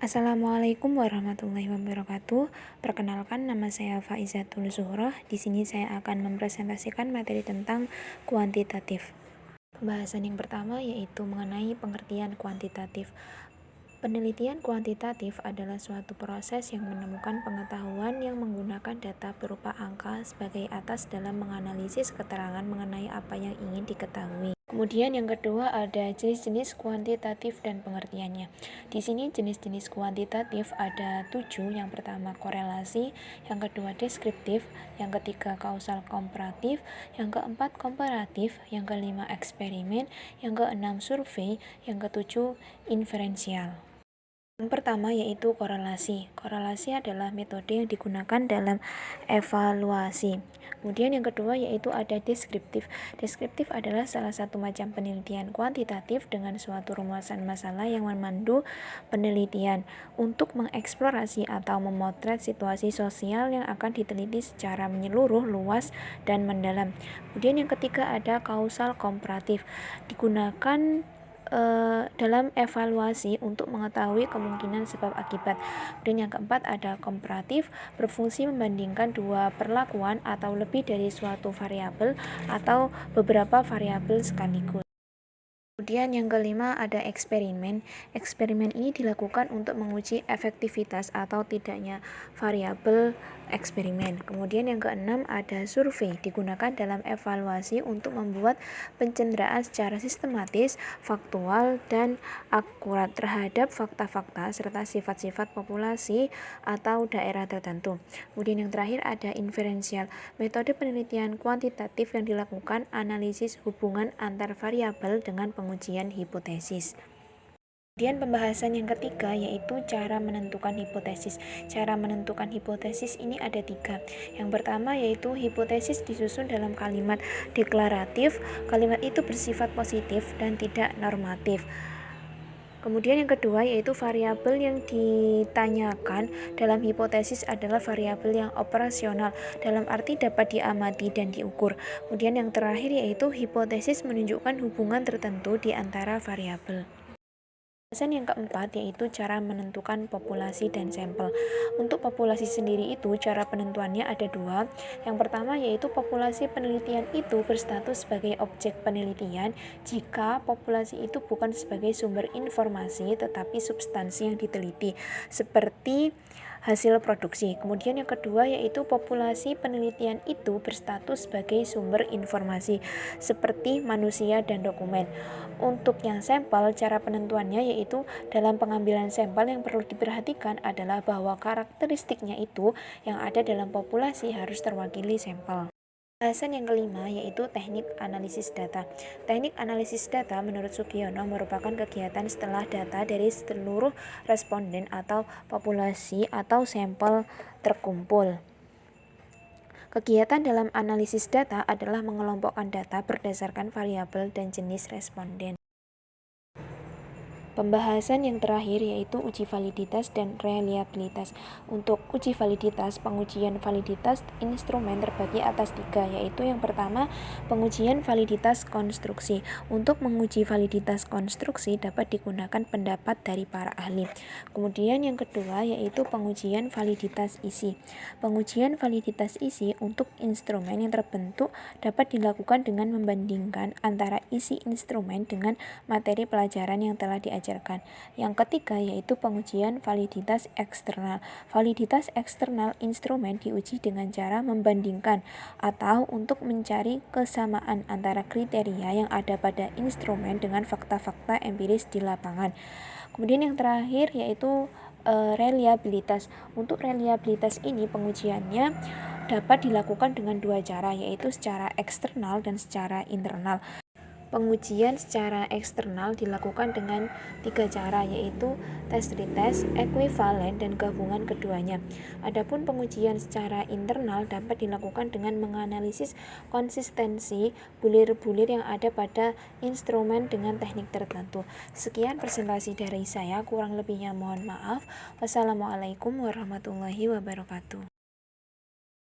Assalamualaikum warahmatullahi wabarakatuh. Perkenalkan, nama saya Faizatul Zuhroh. Di sini saya akan mempresentasikan materi tentang kuantitatif. Pembahasan yang pertama yaitu mengenai pengertian kuantitatif. Penelitian kuantitatif adalah suatu proses yang menemukan pengetahuan yang menggunakan data berupa angka sebagai atas dalam menganalisis keterangan mengenai apa yang ingin diketahui. Kemudian yang kedua ada jenis-jenis kuantitatif dan pengertiannya. Di sini jenis-jenis kuantitatif ada 7. Yang pertama korelasi, yang kedua deskriptif, yang ketiga kausal komparatif, yang keempat komparatif, yang kelima eksperimen, yang keenam survei, yang ketujuh inferensial. Yang pertama yaitu korelasi. Korelasi adalah metode yang digunakan dalam evaluasi. Kemudian yang kedua yaitu ada deskriptif. Deskriptif adalah salah satu macam penelitian kuantitatif dengan suatu rumusan masalah yang memandu penelitian untuk mengeksplorasi atau memotret situasi sosial yang akan diteliti secara menyeluruh, luas, dan mendalam. Kemudian yang ketiga ada kausal komparatif. Digunakan dalam evaluasi untuk mengetahui kemungkinan sebab akibat. Dan yang keempat ada komparatif, berfungsi membandingkan dua perlakuan atau lebih dari suatu variabel atau beberapa variabel sekaligus. Kemudian yang kelima ada eksperimen. Eksperimen ini dilakukan untuk menguji efektivitas atau tidaknya variabel eksperimen. Kemudian yang keenam ada survei, digunakan dalam evaluasi untuk membuat pencenderaan secara sistematis, faktual, dan akurat terhadap fakta-fakta serta sifat-sifat populasi atau daerah tertentu. Kemudian yang terakhir ada inferensial, metode penelitian kuantitatif yang dilakukan analisis hubungan antar variabel dengan pengujian hipotesis. Kemudian pembahasan yang ketiga yaitu cara menentukan hipotesis. Cara menentukan hipotesis ini ada 3. Yang pertama yaitu hipotesis disusun dalam kalimat deklaratif. Kalimat itu bersifat positif dan tidak normatif. Kemudian yang kedua yaitu variabel yang ditanyakan dalam hipotesis adalah variabel yang operasional, dalam arti dapat diamati dan diukur. Kemudian yang terakhir yaitu hipotesis menunjukkan hubungan tertentu di antara variabel. Pembahasan yang keempat yaitu cara menentukan populasi dan sampel. Untuk populasi sendiri itu cara penentuannya ada 2. Yang pertama yaitu populasi penelitian itu berstatus sebagai objek penelitian jika populasi itu bukan sebagai sumber informasi tetapi substansi yang diteliti, seperti hasil produksi. Kemudian yang kedua yaitu populasi penelitian itu berstatus sebagai sumber informasi seperti manusia dan dokumen. Untuk yang sampel, cara penentuannya yaitu dalam pengambilan sampel yang perlu diperhatikan adalah bahwa karakteristiknya itu yang ada dalam populasi harus terwakili sampel. Bahasan yang kelima yaitu teknik analisis data. Teknik analisis data menurut Sugiono merupakan kegiatan setelah data dari seluruh responden atau populasi atau sampel terkumpul. Kegiatan dalam analisis data adalah mengelompokkan data berdasarkan variabel dan jenis responden. Pembahasan yang terakhir yaitu uji validitas dan reliabilitas. Untuk uji validitas, pengujian validitas instrumen terbagi atas 3, yaitu yang pertama pengujian validitas konstruksi. Untuk menguji validitas konstruksi dapat digunakan pendapat dari para ahli. Kemudian yang kedua yaitu pengujian validitas isi. Pengujian validitas isi untuk instrumen yang terbentuk dapat dilakukan dengan membandingkan antara isi instrumen dengan materi pelajaran yang telah diajarkan. Yang ketiga yaitu pengujian validitas eksternal. Validitas eksternal instrumen diuji dengan cara membandingkan atau untuk mencari kesamaan antara kriteria yang ada pada instrumen dengan fakta-fakta empiris di lapangan. Kemudian yang terakhir yaitu reliabilitas. Untuk reliabilitas ini pengujiannya dapat dilakukan dengan 2 cara, yaitu secara eksternal dan secara internal. Pengujian secara eksternal dilakukan dengan 3 cara, yaitu tes retest, ekuivalen, dan gabungan keduanya. Adapun pengujian secara internal dapat dilakukan dengan menganalisis konsistensi bulir-bulir yang ada pada instrumen dengan teknik tertentu. Sekian presentasi dari saya, kurang lebihnya mohon maaf. Wassalamualaikum warahmatullahi wabarakatuh.